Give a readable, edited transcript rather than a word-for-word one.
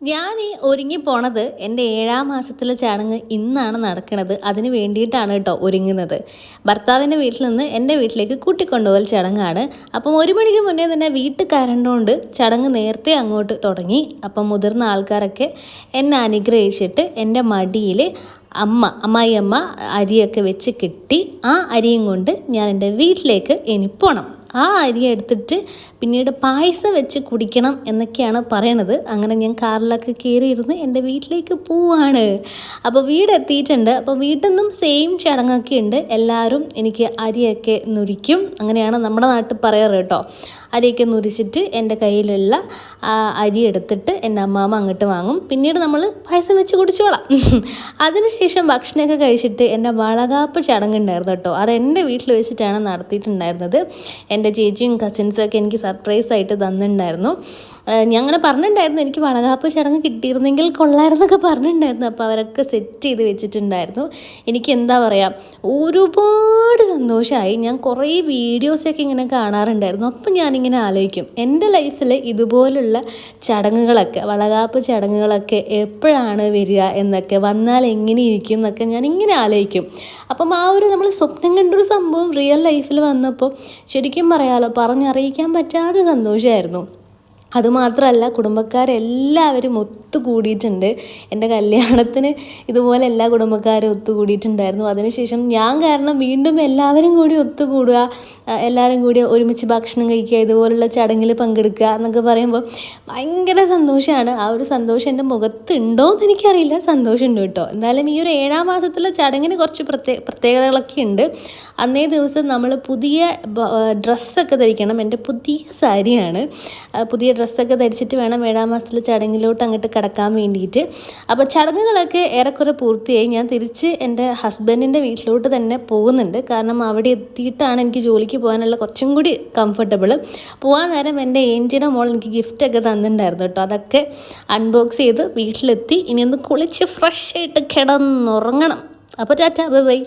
ഞാൻ ഈ ഒരുങ്ങിപ്പോണത് എൻ്റെ 7-ാം മാസത്തിലെ ചടങ്ങ് ഇന്നാണ് നടക്കുന്നത്. അതിന് വേണ്ടിയിട്ടാണ് കേട്ടോ ഒരുങ്ങുന്നത്. ഭർത്താവിൻ്റെ വീട്ടിൽ നിന്ന് എൻ്റെ വീട്ടിലേക്ക് കൂട്ടിക്കൊണ്ടുപോകൽ ചടങ്ങാണ്. അപ്പം 1 മണിക്ക് മുന്നേ തന്നെ വീട്ടിൽ കയറേണ്ടതുകൊണ്ട് ചടങ്ങ് നേരത്തെ അങ്ങോട്ട് തുടങ്ങി. അപ്പം മുതിർന്ന ആൾക്കാരൊക്കെ എന്നെ അനുഗ്രഹിച്ചിട്ട് എൻ്റെ മടിയിൽ അമ്മായിയമ്മ അരിയൊക്കെ വെച്ച് കെട്ടി ആ അരിയും കൊണ്ട് ഞാൻ എൻ്റെ വീട്ടിലേക്ക് ഇനി പോകണം. ആ അരി എടുത്തിട്ട് പിന്നീട് പായസം വെച്ച് കുടിക്കണം എന്നൊക്കെയാണ് പറയണത്. അങ്ങനെ ഞാൻ കാറിലൊക്കെ കയറിയിരുന്ന് എൻ്റെ വീട്ടിലേക്ക് പോവാണ്. അപ്പോൾ വീടെത്തിയിട്ടുണ്ട്. അപ്പോൾ വീട്ടിൽ നിന്നും സെയിം ചടങ്ങൊക്കെ ഉണ്ട്. എല്ലാവരും എനിക്ക് അരിയൊക്കെ നുരിക്കും. അങ്ങനെയാണ് നമ്മുടെ നാട്ടിൽ പറയാറ് കേട്ടോ. അരിയൊക്കെ നുരിച്ചിട്ട് എൻ്റെ കയ്യിലുള്ള അരി എടുത്തിട്ട് എൻ്റെ അമ്മാമ്മ അങ്ങോട്ട് വാങ്ങും. പിന്നീട് നമ്മൾ പായസം വെച്ച് കുടിച്ചോളാം. അതിനുശേഷം ഭക്ഷണമൊക്കെ കഴിച്ചിട്ട് എൻ്റെ വളകാപ്പ് ചടങ്ങുണ്ടായിരുന്നു കേട്ടോ. അത് എൻ്റെ വീട്ടിൽ വെച്ചിട്ടാണ് നടത്തിയിട്ടുണ്ടായിരുന്നത്. എൻ്റെ ചേച്ചിയും കസിൻസൊക്കെ എനിക്ക് സർപ്രൈസായിട്ട് തന്നിട്ടുണ്ടായിരുന്നു. ഞാൻ അങ്ങനെ പറഞ്ഞിട്ടുണ്ടായിരുന്നു എനിക്ക് വളകാപ്പ് ചടങ്ങ് കിട്ടിയിരുന്നെങ്കിൽ കൊള്ളായിരുന്നൊക്കെ പറഞ്ഞിട്ടുണ്ടായിരുന്നു. അപ്പോൾ അവരൊക്കെ സെറ്റ് ചെയ്ത് വെച്ചിട്ടുണ്ടായിരുന്നു. എനിക്ക് എന്താ പറയുക, ഒരുപാട് സന്തോഷമായി. ഞാൻ കുറേ വീഡിയോസൊക്കെ ഇങ്ങനെ കാണാറുണ്ടായിരുന്നു. അപ്പം ഞാനിങ്ങനെ ആലോചിക്കും എൻ്റെ ലൈഫിൽ ഇതുപോലുള്ള ചടങ്ങുകളൊക്കെ, വളകാപ്പ് ചടങ്ങുകളൊക്കെ എപ്പോഴാണ് വരിക എന്നൊക്കെ, വന്നാൽ എങ്ങനെ ഇരിക്കും എന്നൊക്കെ ഞാനിങ്ങനെ ആലോചിക്കും. അപ്പം ആ ഒരു നമ്മൾ സ്വപ്നം കണ്ടൊരു സംഭവം റിയൽ ലൈഫിൽ വന്നപ്പോൾ ശരിക്കും പറയാമല്ലോ, പറഞ്ഞറിയിക്കാൻ പറ്റാത്ത സന്തോഷമായിരുന്നു. അതുമാത്രമല്ല, കുടുംബക്കാരെല്ലാവരും ഒത്തുകൂടിയിട്ടുണ്ട്. എൻ്റെ കല്യാണത്തിന് ഇതുപോലെ എല്ലാ കുടുംബക്കാരും ഒത്തുകൂടിയിട്ടുണ്ടായിരുന്നു. അതിനുശേഷം ഞാൻ കാരണം വീണ്ടും എല്ലാവരും കൂടി ഒത്തുകൂടുക, എല്ലാവരും കൂടി ഒരുമിച്ച് ഭക്ഷണം കഴിക്കുക, ഇതുപോലുള്ള ചടങ്ങിൽ പങ്കെടുക്കുക എന്നൊക്കെ പറയുമ്പോൾ ഭയങ്കര സന്തോഷമാണ്. ആ ഒരു സന്തോഷം എൻ്റെ മുഖത്തുണ്ടോ എന്ന് എനിക്കറിയില്ല, സന്തോഷമുണ്ട് കേട്ടോ. എന്തായാലും ഈ ഒരു 7-ാം മാസത്തിലെ ചടങ്ങിന് കുറച്ച് പ്രത്യേകതകളൊക്കെ ഉണ്ട്. അന്നേ ദിവസം നമ്മൾ പുതിയ ഡ്രസ്സൊക്കെ ധരിക്കണം. എൻ്റെ പുതിയ സാരിയാണ്. പുതിയ ഡ്രസ്സൊക്കെ ധരിച്ചിട്ട് വേണം 7-ാം മാസത്തിലെ ചടങ്ങിലോട്ട് അങ്ങോട്ട് കിടക്കാൻ വേണ്ടിയിട്ട്. അപ്പോൾ ചടങ്ങുകളൊക്കെ ഏറെക്കുറെ പൂർത്തിയായി. ഞാൻ തിരിച്ച് എൻ്റെ ഹസ്ബൻഡിൻ്റെ വീട്ടിലോട്ട് തന്നെ പോകുന്നുണ്ട്. കാരണം അവിടെ എത്തിയിട്ടാണ് എനിക്ക് ജോലിക്ക് പോകാനുള്ള കുറച്ചും കൂടി കംഫർട്ടബിൾ. പോകാൻ നേരം എൻ്റെ ഏഞ്ചിയുടെ മോൾ എനിക്ക് ഗിഫ്റ്റൊക്കെ തന്നിട്ടുണ്ടായിരുന്നു കേട്ടോ. അതൊക്കെ അൺബോക്സ് ചെയ്ത് വീട്ടിലെത്തി. ഇനി ഒന്ന് കുളിച്ച് ഫ്രഷ് ആയിട്ട് കിടന്നുറങ്ങണം. അപ്പോൾ ടാറ്റ, ബൈ ബൈ.